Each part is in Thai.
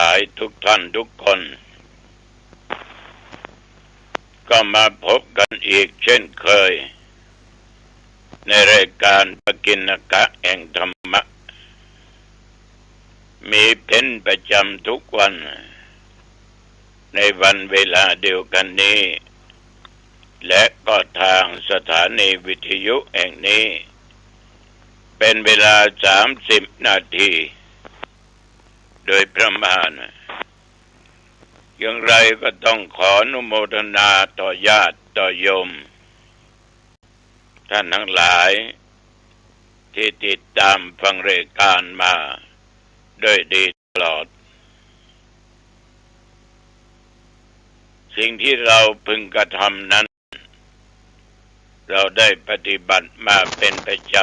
ายทุกท่านทุกคนก็มาพบกันอีกเช่นเคยในรายการปกิณกะแห่งธรรมะมีเป็นประจำทุกวันในวันเวลาเดียวกันนี้และก็ทางสถานีวิทยุแห่งนี้เป็นเวลา30 นาทีโดยประมาณอย่างไรก็ต้องขออนุโมทนาต่อญาติต่อโยมท่านทั้งหลายที่ติดตามฟังรายการมาโดยดีตลอดสิ่งที่เราพึงกระทำนั้นเราได้ปฏิบัติมาเป็นประจ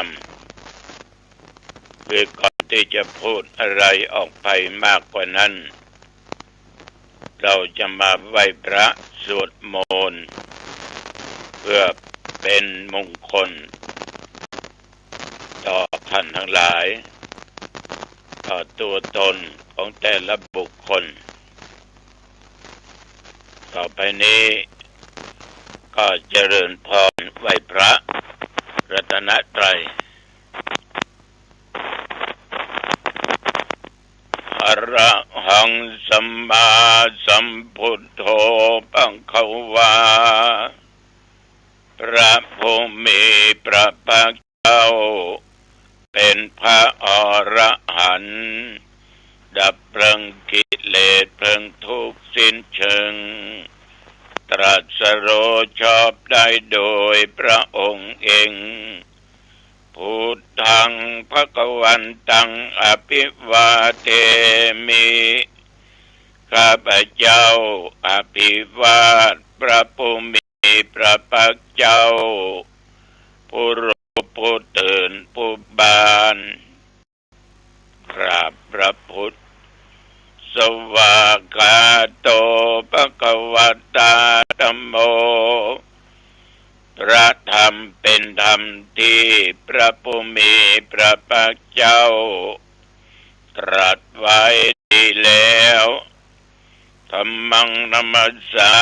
ำคือก่อนที่จะพูดอะไรออกไปมากกว่านั้นเราจะมาไหว้พระสวดมนต์เพื่อเป็นมงคลต่อท่านทั้งหลายต่อตัวตนของแต่ละบุคคลต่อไปนี้ก็เจริญพรไหว้พระรัตนตรัยอะระหังสัมมาสัมพุทโธปังขวาพระผู้มีพระภาคเจ้าเป็นพระอรหันต์ดับเพลิงกิเลสเพลิงทุกข์สิ้นเชิงตรัสรู้ชอบได้โดยพระองค์เองพุทธังภควันตังอภิวาเทมิข้าพเจ้าอภิวาทพระผู้มีพระภาคเจ้าผู้รู้ผู้ตื่นผู้บานกราบพระพุทธสวากาโตภควตาธัมโมพระธรรมเป็นธรรมที่พระผู้มีพระภาคเจ้าตรัสไว้ดีแล้วธัมมังนัมสสา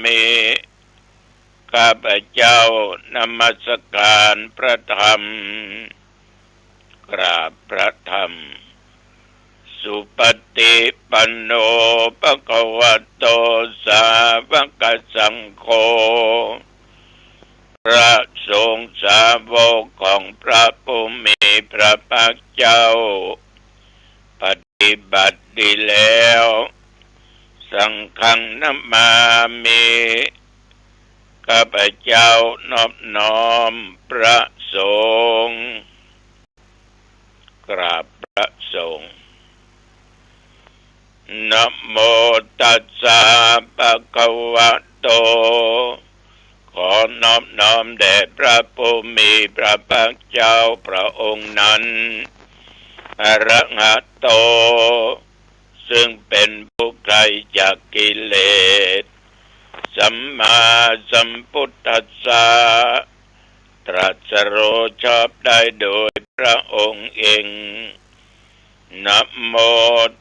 มิข้าพเจ้านมัสการพระธรรมกราบพระธรรมสุปฏิปันโนภควโตสาวกสังโฆพระสงฆ์สาวกของพระผู้มีพระภาคเจ้าปฏิบัติดีแล้วสังฆังนัมมามิข้าพเจ้านอบน้อมพระสงฆ์กราบพระสงฆ์นะโมตัสสะภะคะวะโตขอนอบน้อมแด่พระผู้มีพระภาคเจ้าพระองค์นั้นอะระหะโตซึ่งเป็นผู้ไกลจากกิเลสสัมมาสัมพุทธัสสะตรัสรู้ชอบได้โดยพระองค์เองนะโม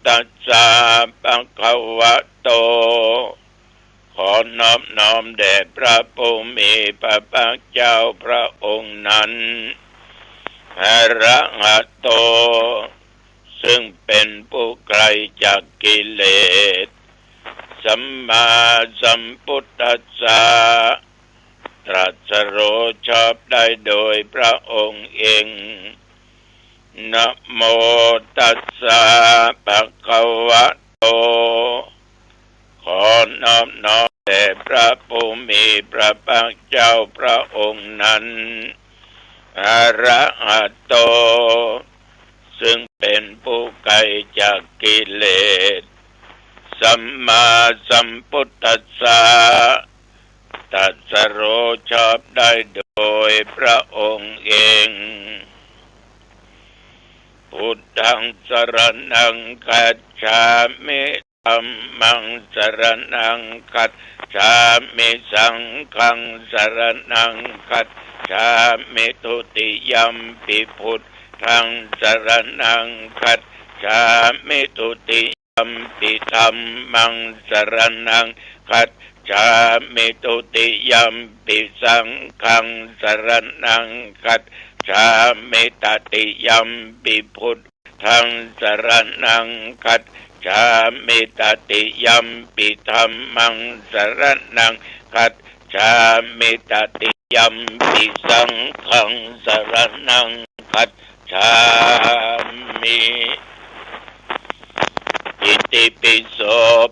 ตัสสะภะคะวะโตขอนอบน้อมแด่พระผู้มีพระภาคเจ้าพระองค์นั้นอะระหะโตซึ่งเป็นผู้ไกลจากกิเลสสัมมาสัมพุทธัสสะตรัสรู้ชอบได้โดยพระองค์เองนะโมตัสสะภะคะวะโตขอนอบน้อมแด่พระผู้มีพระภาคเจ้าพระองค์นั้นอะระหะโตซึ่งเป็นผู้ไกลจากกิเลสสัมมาสัมพุทธัสสะตรัสรู้ชอบได้โดยพระองค์เองพุทธังสรณังคัจฉามิธัมมังสรณังคัจฉามิสังฆังสรณังคัจฉามิทุติยัมปิพุทธังสรณังคัจฉามิทุติ ยัมปิธัมมังสรณังคัจฉามิทุติยัมปิสังฆังสรณังคัจฉามิตติยัมปิพุทธังสรณังคัจฉามิตติยัมปิธัมมังสรณังคัจฉามิตติยัมปิสังฆังสรณังคัจฉามิอิติปิโส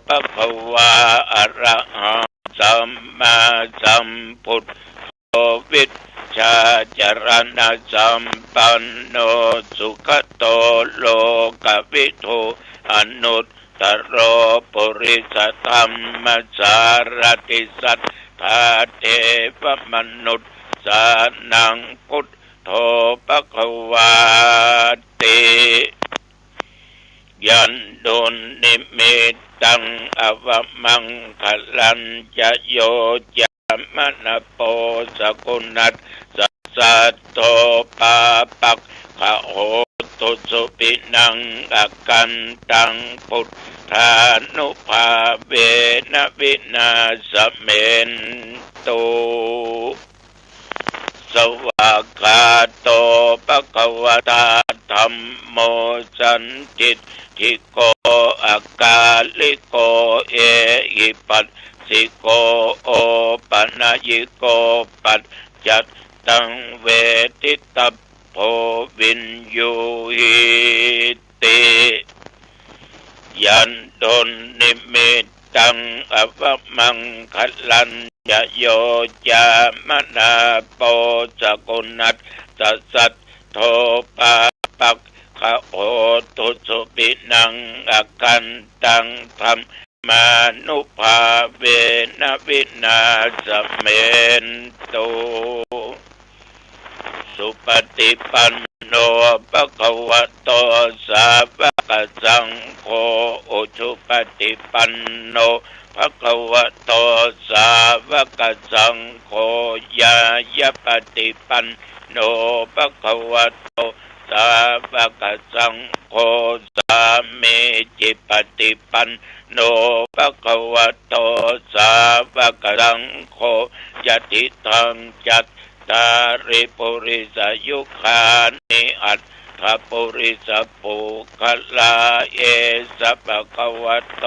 ภะคะวะอะระหะสัมมาสัมพุทโธวิชชาจรณะสัมปันโนสุขโตโลกวิทูอนุตตโรปุริสธรรมสารติสัทธาเทวมนุษย์สานังพุทโธภะคะวาติยันโดนนิมิตตังอวมังคลันจะโยจามนโปสกุนัสสัตโตปาปักขะโหตุสุปินังอกันตังพุทธานุภาเวนะวินาสเมนตุสวากขาโตภะคะวตาธัมโมสันติทิโกอากาลิโกเอหิปัสสิโกโอปัญญิโกปัจจัตตังเวทิตาโพวินยูหิติยันโดนนิมิตตังอวมังคลันจะโยจามนาโปสกุนัสสัตโทปาปักขะโหตุสุปินังอากันตังธรรมานุภาเวนะวินาสเมนตุสุปฏิปันโนภะคะวะโตสาวกสังโฆอุชุปฏิปันโนภะคะวะโตสาวกสังโฆญายปฏิปันโนภะคะวะโตสาวกสังโฆสามีจิปฏิปันโนภะคะวะโตสาวกสังโฆยติทังจัตตาริปุริสยุคานิอัตถปุริสปุคลาเอสะภะคะวะโต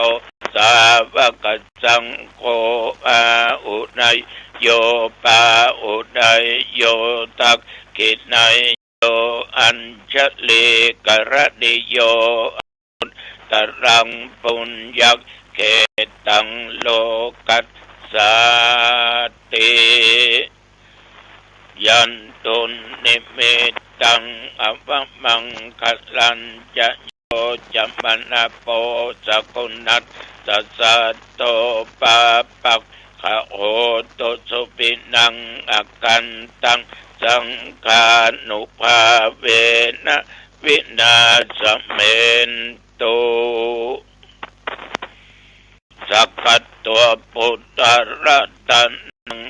สาวกสังโฆอาอุนัยโยปาอุนัยโยทักขินัยโยอัญชลีกรณิโยตรังปุญญักเขตังโลกัสสาติยันตุนิมิตตังอวมังคลันจะโยจัมนาโปสกุนัสสัตโตปาปักขะโหตุสุปินังอากันตังสังฆานุภาเวนะวินาสเมนตุสักขัตตัวปุตตะระตัน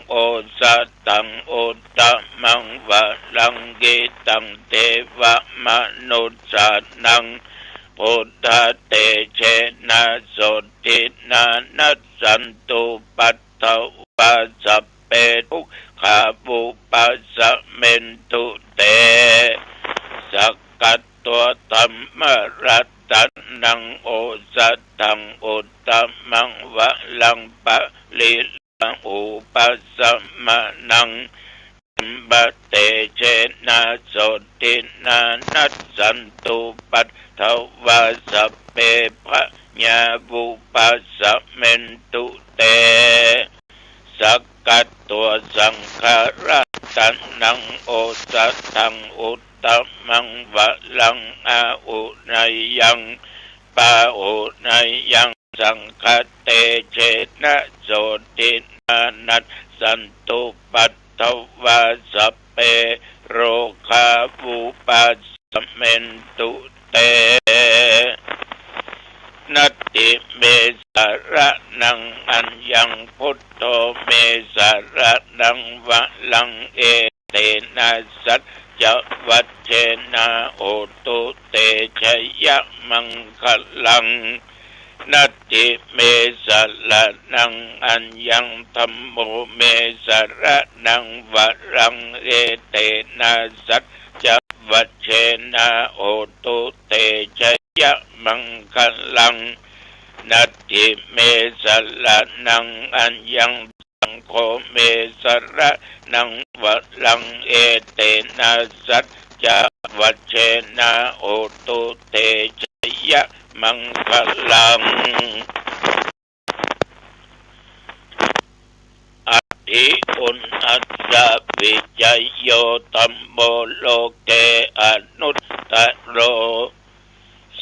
โอสัตตังโอตตะมังวะลังกิตังเทวะมนุสสานังพุทธเตเชนะโสตินานัสสันตุปัตถวาสัพเพทุกขาบุปัสสะเมนตุเตสักกัตตัวธัมมรัตตันังโอสัตตังโอตตะมังวะลังปะลิลังอุปัสสะมะนังบัตเตเชนะโสตินานัสสันตุปัตถวาสัพเพพะญาบุปัสสะเมนตุเตสักกัตตัวสังฆรัตันนังโอสัตตังอุตตมังวะลังอาอุนัยยังปาอุนัยยังสังฆเตเชนะโสตินานัสสันตุปัตถวาสัพเพโรคาบุปัสสะเมนตุเตนัตติเมสระนังอัญญังพุทโธเมสระนังวะลังเอเตนะสัจจวัชเชนะโอตุเตชยมังคลัง นัตติเมสะละนังอัญญังธัมโมเมสะระนังวะรังเอเตนะสัจจะวัชเชนะโอตุเตชะยะมังคัลลังนัตติเมสะละนังอัญญังสังโฆเมสะระนังวะรังเอเตนะสัจจะวัชเชนะโอตุเตชะยะมังคลังอธิอุณอัสสะวิจัยโยตัมโมโลเกอนุตตโร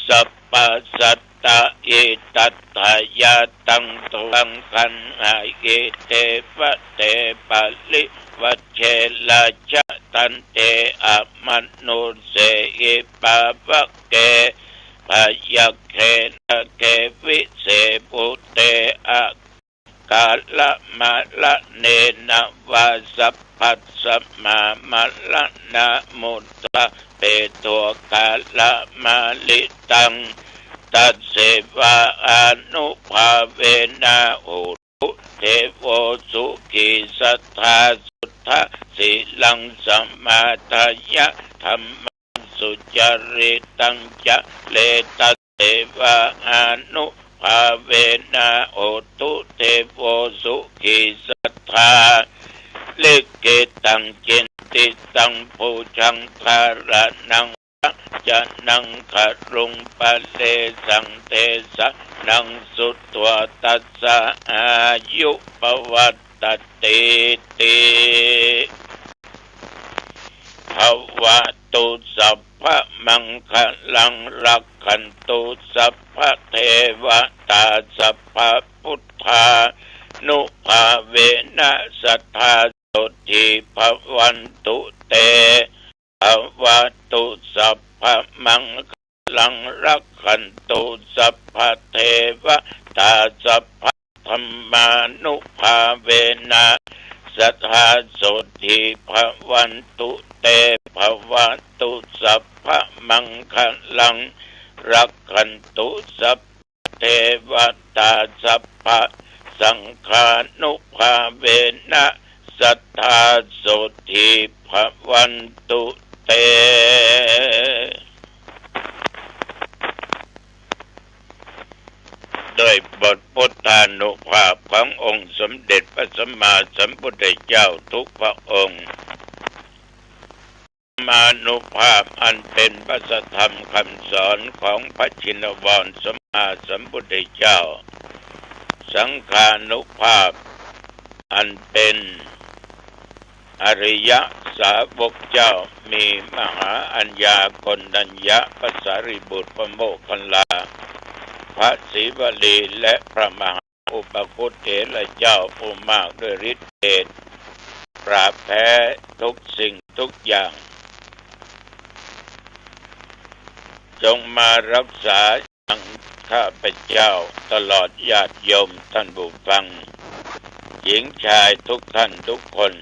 สัพพสัตตะอิตัตถายาตังตังคันหาเกเตปะเตปะลิวัชเชลาชะตันเตอะมนุเสอิปะวะเกพยัคเขนะเกวิเสปุเตอะกาละมะละเนนะวาสัพพัสสะมามะละนะมุตตะเปโตกาละมาลิตังตัสเสวะอนุภาเวนะโอตุเทโวสุขิสัทธาสุทธาสิลังสัมมาทายะธัมมังสุจริตังจะเลตัสเสวะอนุภาเวนะโอตุเทโวสุขิสัทธาลิเกตังจินติตังปูชังคาระนังจะนังขรุงปะเลสังเตสะนังสุตวตัสสะอายุปวัตติติภวะตุสัพพะมังคลังรักขันตุสัพพะเทวตาสัพพะพุทธานุภาเวนะสัทธาโสติภวันตุเตภวะตุสัพพะมังคลังรักขันตุสัพพะเทวตาสัพพะธัมมานุภาเวนะสัทธาโสติภวันตุเตภวะตุสัพพะมังคลังรักขันตุสัพพะเทวตาสัพพะสังฆานุภาเวนะสัทธาโสติภวันตุเตโดยบทพุทธานุภาพขององค์สมเด็จพระสัมมาสัมพุทธเจ้าทุกพระองค์มานุภาพอันเป็นพระธรรมคำสอนของพระชินวรสัมมาสัมพุทธเจ้าสังฆานุภาพอันเป็นอริยสาวกเจ้ามีมหาอัญญาโกณฑัญญะพระสารีบุตรพระโมคคัลลาพระศรีวลีและพระมหาอุปคุตเถระเจ้าผู้มากด้วยฤทธิเดชปราบแพ้ทุกสิ่งทุกอย่างจงมารักษาอย่างข้าพเจ้าตลอดญาติโยมท่านผู้ฟังหญิงชายทุกท่านทุกคน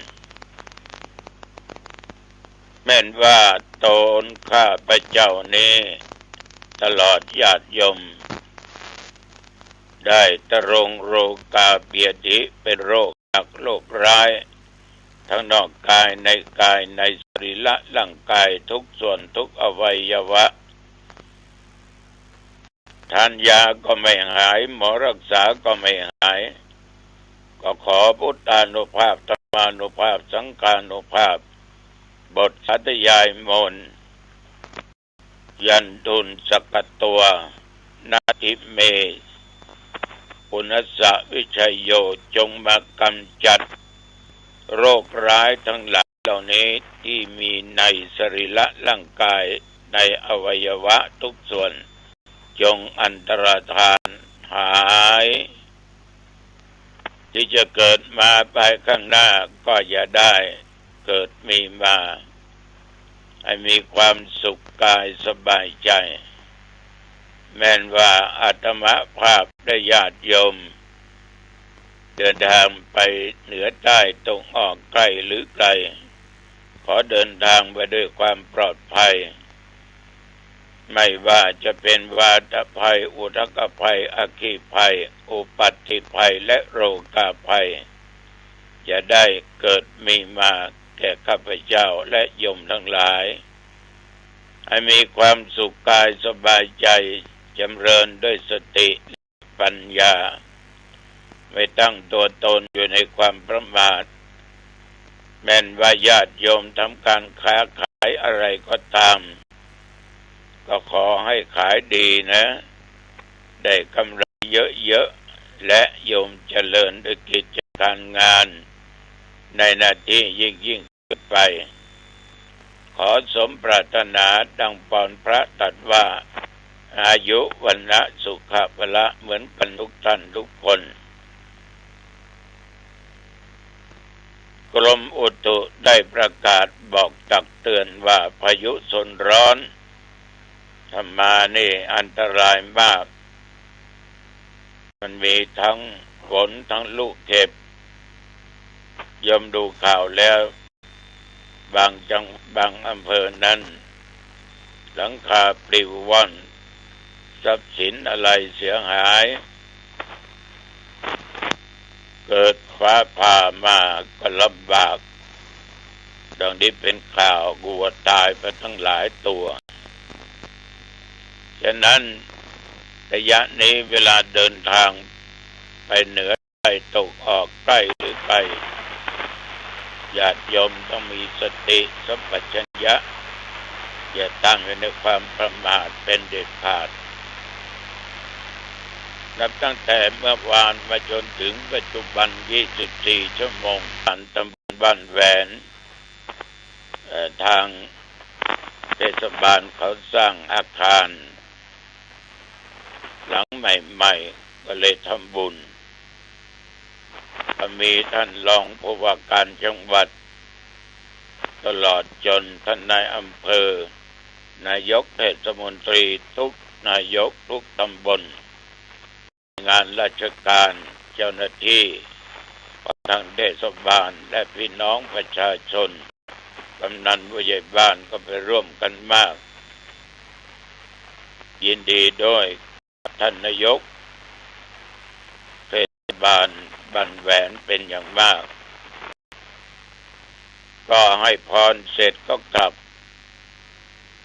แม้นว่าตนข้าพเจ้านี้ตลอดญาติโยมได้ตรงโรคาเบียดิเป็นโรคหนักโรคร้ายทั้งนอกกายในกายในสรีระร่างกายทุกส่วนทุกอวัยวะทานยาก็ไม่หายหมอรักษาก็ไม่หายก็ขอพุทธานุภาพธรรมานุภาพสังฆานุภาพบทสัตยายมนต์ยันตุนสกัดตัวนาทิเมปุณสสะวิชัยโยจงมากำจัดโรคร้ายทั้งหลายเหล่านี้ที่มีในสรีระร่างกายในอวัยวะทุกส่วนจงอันตรธานหายที่จะเกิดมาไปข้างหน้าก็อย่าได้เกิดมีมาให้มีความสุขกายสบายใจแม้นว่าอาตมาภาพได้ญาติโยมเดินทางไปเหนือใต้ตรงออกใกล้หรือไกลขอเดินทางไปด้วยความปลอดภัย ไม่ว่าจะเป็นวาตภัยอุทกภัยอัคคีภัยอุปัตติภัยและโรคาภัยจะได้เกิดมีมาแก่ข้าพเจ้าและโยมทั้งหลายให้มีความสุขกายสบายใจจำเริญด้วยสติปัญญาไม่ตั้งตัวตนอยู่ในความประมาทแม้นว่าญาติโยมทำการค้าขายอะไรก็ตามก็ขอให้ขายดีนะได้กำไรเยอะๆและโยมเจริญด้วยกิจการงานในหน้าที่ยิ่งขึ้นไปขอสมปรารถนาดังปอนพระตรัสว่าอายุวันนะสุขะพละเหมือนกันทุกท่านทุกคนกรมอุตุได้ประกาศบอกตักเตือนว่าพายุโซนร้อนถ้ามานี่อันตรายมากมันมีทั้งฝนทั้งลูกเห็บยมดูข่าวแล้วบางอำเภอนั้นหลังคาปลิวว่อนทรัพย์สินอะไรเสียหายเกิดฟ้าผ่ามาก็ลำบากดังนี้เป็นข่าววัวตายไปทั้งหลายตัวฉะนั้นระยะนี้เวลาเดินทางไปเหนือไปตกออกใกล้หรือไกลญาติโยมต้องมีสติสัมปชัญญะอย่าตั้งไว้ในความประมาทเป็นเด็ดขาดนับตั้งแต่เมื่อวานมาจนถึงปัจจุบัน24 ชั่วโมงตำบลบ้านแหวนทางเทศบาลเขาสร้างอาคารหลังใหม่ๆก็เลยทำบุญมีท่านรองผู้ว่าการจังหวัดตลอดจนท่านนายอำเภอนายกเทศมนตรีทุกนายกทุกตำบลงานราชการเจ้าหน้าที่ทางเทศบาลและพี่น้องประชาชนกำนันผู้ใหญ่บ้านก็ไปร่วมกันมากยินดีด้วยท่านนายกเทศบาลบ้านแหวนเป็นอย่างมากก็ให้พรเสร็จก็กลับ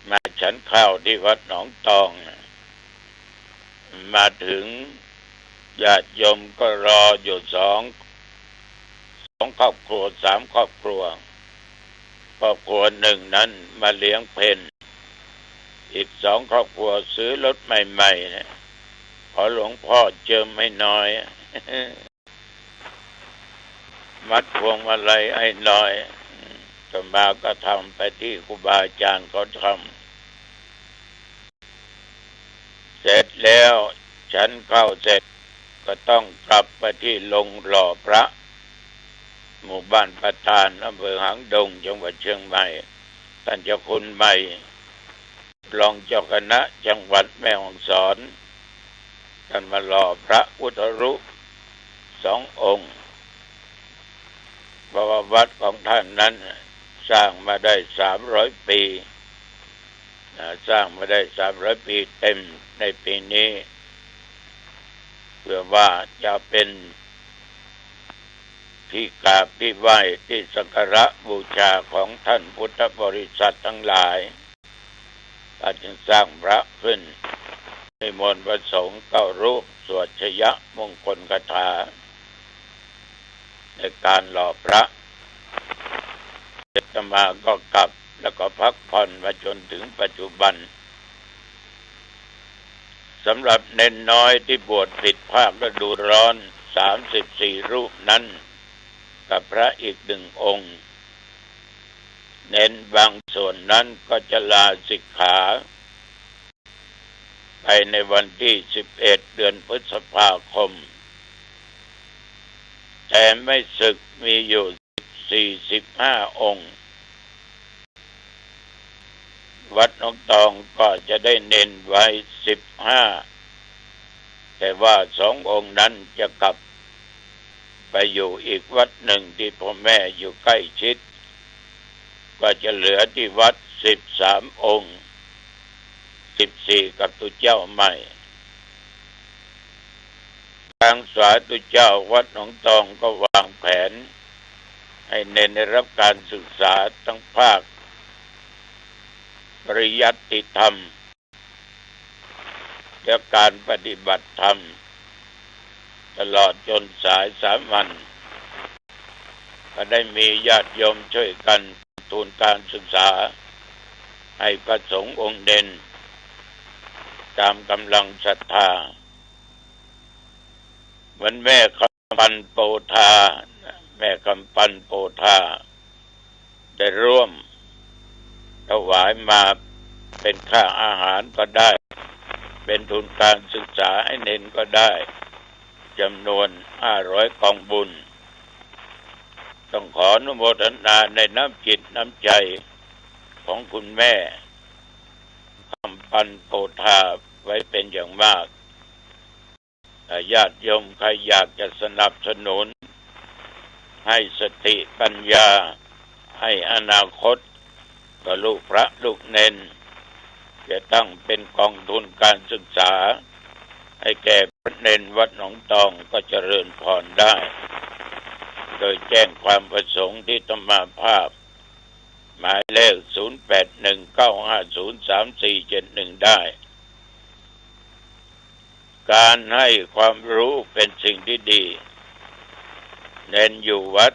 มาฉันข้าวที่วัดหนองตองมาถึงญาติโยมก็รออยู่สองครอบครัว3 ครอบครัวครอบครัวหนึ่งนั้นมาเลี้ยงเพลอีก2 ครอบครัวซื้อรถใหม่ๆนะขอหลวงพ่อเจิมให้น้อยมัดพวงมาลัยให้น้อยต่อมาก็ทำไปที่ครูบาอาจารย์เขาทำเสร็จแล้วฉันเข้าเสร็จก็ต้องกลับไปที่ลงหล่อพระหมู่บ้านประธานอำเภอหางดงจังหวัดเชียงใหม่ท่านเจ้าคุณใหม่รองเจ้าคณะจังหวัดแม่ฮ่องสอนท่านมาหล่อพระพุทธรูป2 องค์เพราะว่าวัดของท่านนั้นสร้างมาได้300 ปีสร้างมาได้300 ปีเต็มในปีนี้เพื่อว่าจะเป็นที่กราบที่ไหว้ที่สักการะบูชาของท่านพุทธบริษัททั้งหลายท่านจึงสร้างพระขึ้นนิมนต์พระสงฆ์9 รูปสวดชยมงคลคาถาในการหล่อพระอาตมาก็กลับแล้วก็พักผ่อนมาจนถึงปัจจุบันสำหรับเน้นน้อยที่บวชผิดภาคฤดูร้อน34 รูปนั้นกับพระอีก1 องค์เน้นบางส่วนนั้นก็จะลาสิกขาไปในวันที่11 เดือนพฤษภาคมแต่ไม่ศึกมีอยู่45 องค์วัดหนองตองก็จะได้เน้นไว้15แต่ว่า2 องค์นั้นจะกลับไปอยู่อีกวัดหนึ่งที่พ่อแม่อยู่ใกล้ชิดก็จะเหลือที่วัด13 องค์ 14กับตุเจ้าใหม่ทางสายตุเจ้าวัดหนองตองก็วางแผนให้เน้นได้รับการศึกษาทั้งภาคปริยัติธรรมและการปฏิบัติธรรมตลอดจนสายสามัญก็ได้มีญาติโยมช่วยกันทุนการศึกษาให้พระสงฆ์องค์เด่นตามกำลังศรัทธาเหมือนแม่คำปันโปธาได้ร่วมถวายมาเป็นค่าอาหารก็ได้เป็นทุนการศึกษาให้เน้นก็ได้จำนวน500กองบุญต้องขออนุโมทนาในน้ำจิตน้ำใจของคุณแม่คำปันโปธาไว้เป็นอย่างมากญาติโยมใครอยากจะสนับสนุนให้สติปัญญาให้อนาคตกับลูกพระลูกเนนจะตั้งเป็นกองทุนการศึกษาให้แก่พระเนนวัดหนองตองก็เจริญพรได้โดยแจ้งความประสงค์ที่ธรรมาภาพหมายเลข0819503471ได้การให้ความรู้เป็นสิ่งที่ดีเน้นอยู่วัด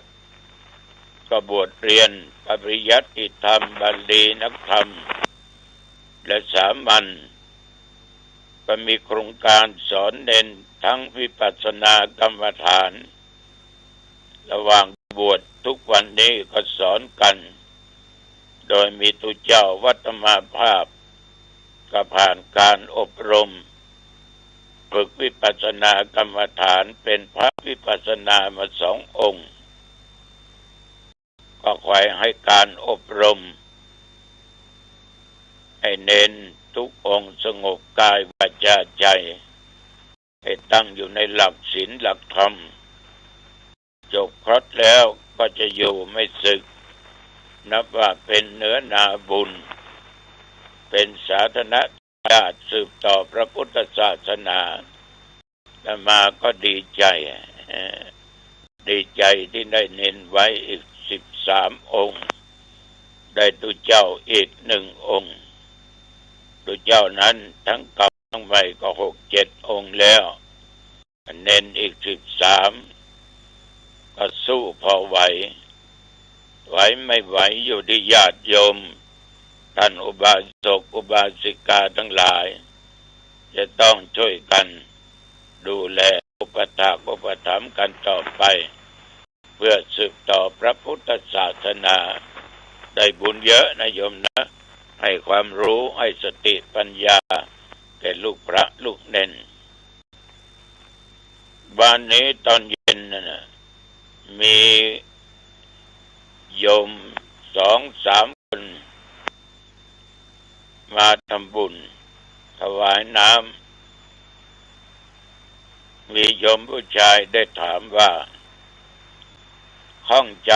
ก็บวชเรียนปริยัติธรรมบาลีนักธรรมและสามัญก็มีโครงการสอนเน้นทั้งวิปัสสนากรรมฐานระหว่างบวชทุกวันนี้ก็สอนกันโดยมีตุเจ้าวัดธรรมาภาพก็ผ่านการอบรมฝึกวิปัสสนากรรมฐานเป็นพระวิปัสสนามา2 องค์ก็คอยให้การอบรมให้เน้นทุกองค์สงบกายวาจาใจให้ตั้งอยู่ในหลักศีลหลักธรรมจบครบแล้วก็จะอยู่ไม่สึกนับว่าเป็นเนื้อนาบุญเป็นสาธารณญาติสืบต่อพระพุทธศาสนาและมาก็ดีใจที่ได้เน้นไว้อีก13 องค์ได้ตุเจ้าอีก1 องค์ตุเจ้านั้นทั้งเก่าทั้งใหม่ก็6-7 องค์แล้วเน้นอีก13ก็สู้พอไหวไม่ไหวอยู่ที่ญาติโยมท่านอุบาสกอุบาสิกาทั้งหลายจะต้องช่วยกันดูแลอุปถากอุปถัมภ์กันต่อไปเพื่อสืบต่อพระพุทธศาสนาได้บุญเยอะนะโยมนะให้ความรู้ให้สติปัญญาแก่ลูกพระลูกเนนบ้านนี้ตอนเย็นนะมีโยม2-3 คนมาทำบุญถวายน้ำมีโยมผู้ชายได้ถามว่าข้องใจ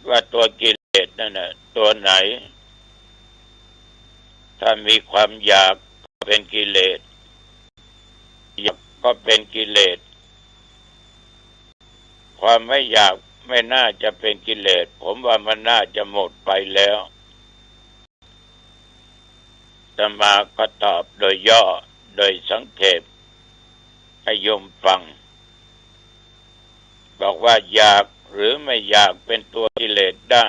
ว่าตัวกิเลสนั่นน่ะตัวไหนถ้ามีความอยากก็เป็นกิเลสอยากก็เป็นกิเลสความไม่อยากไม่น่าจะเป็นกิเลสผมว่ามันน่าจะหมดไปแล้วอาตมาก็ตอบโดยย่อโดยสังเขปให้โยมฟังบอกว่าอยากหรือไม่อยากเป็นตัวกิเลสได้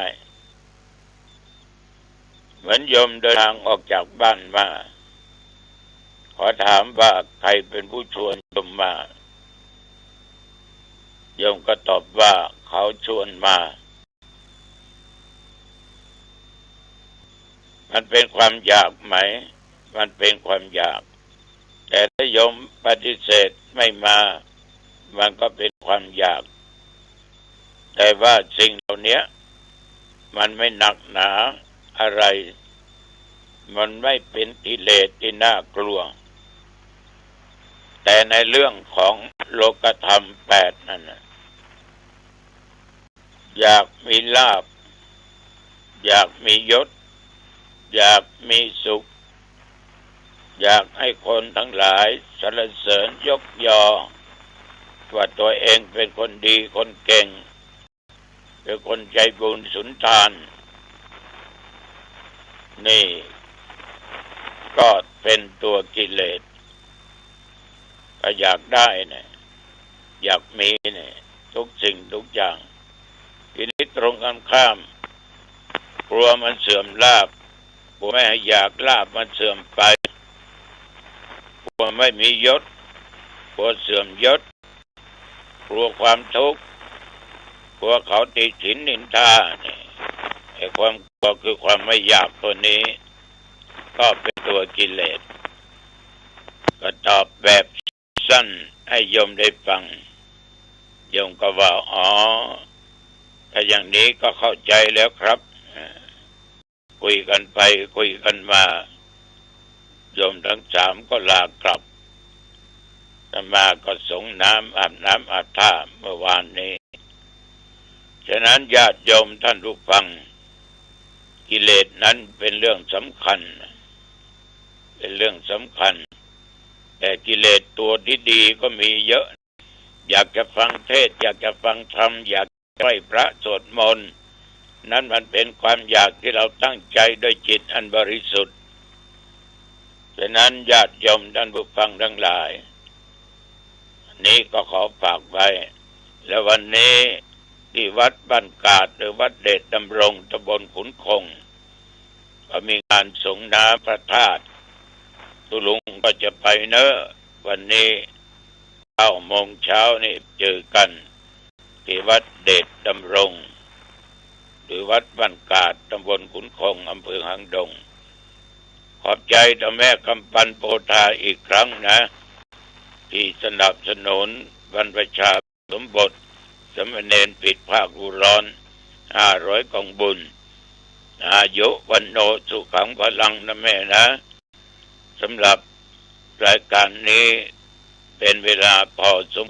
เหมือนโยมเดินทางออกจากบ้านมาขอถามว่าใครเป็นผู้ชวนโยมมาโยมก็ตอบว่าเขาชวนมามันเป็นความอยากไหมมันเป็นความอยากแต่ถ้าโยมปฏิเสธไม่มามันก็เป็นความอยากแต่ว่าสิ่งเหล่านี้มันไม่หนักหนาอะไรมันไม่เป็นกิเลสที่น่ากลัวแต่ในเรื่องของโลกธรรม8นั่นนะอยากมีลาภอยากมียศ อยากมีสุขอยากให้คนทั้งหลายสรรเสริญยกยอว่าตัวเองเป็นคนดีคนเก่งเป็นคนใจบุญสุนทานนี่ก็เป็นตัวกิเลสก็อยากได้เนี่ยอยากมีเนี่ยทุกสิ่งทุกอย่างทีนี้ตรงกันข้ามกลัวมันเสื่อมลาภกลัวไม่ให้อยากลาภมันเสื่อมไปกลัวไม่มียศกลัวเสื่อมยศกลัวความทุกข์กลัวเขาติฉินนินทาเนี่ยไอ้ความกลัวคือความไม่อยากตัวนี้ก็เป็นตัวกิเลสก็ตอบแบบสั้นให้โยมได้ฟังโยมก็ว่าอ๋อถ้าอย่างนี้ก็เข้าใจแล้วครับคุยกันไปคุยกันมาโยมทั้งสามก็ลากลับอาตมาก็สงน้ำอาบน้ำอาบท่าเมื่อวานนี้ฉะนั้นญาติโยมท่านผู้ฟังกิเลสนั้นเป็นเรื่องสำคัญเป็นเรื่องสำคัญแต่กิเลสตัวดีๆก็มีเยอะอยากจะฟังเทศอยากจะฟังธรรมอยากไหว้พระสวดมนต์นั้นมันเป็นความอยากที่เราตั้งใจด้วยจิตอันบริสุทธิ์ฉะนั้นญาติโยมท่านผู้ฟังทั้งหลายนี้ก็ขอฝากไว้แล้ววันนี้ที่วัดบ้านกาดหรือวัดเดชดำรงตำบลขุนคงก็มีงานสงน้ำพระธาตุตุลุงก็จะไปเนอะวันนี้9 โมงเช้านี่เจอกันที่วัดเดชดำรงหรือวัดบ้านกาดตำบลขุนคงอำเภอหางดงขอบใจเจ้าแม่กำปันโพธาอีกครั้งนะที่สนับสนุนบรรพชาสมบทสมณเณรปิดภาคอุร้อน500 กองบุญอายุวันโนสุขังพลังนะแม่นะสำหรับรายการนี้เป็นเวลาพอสม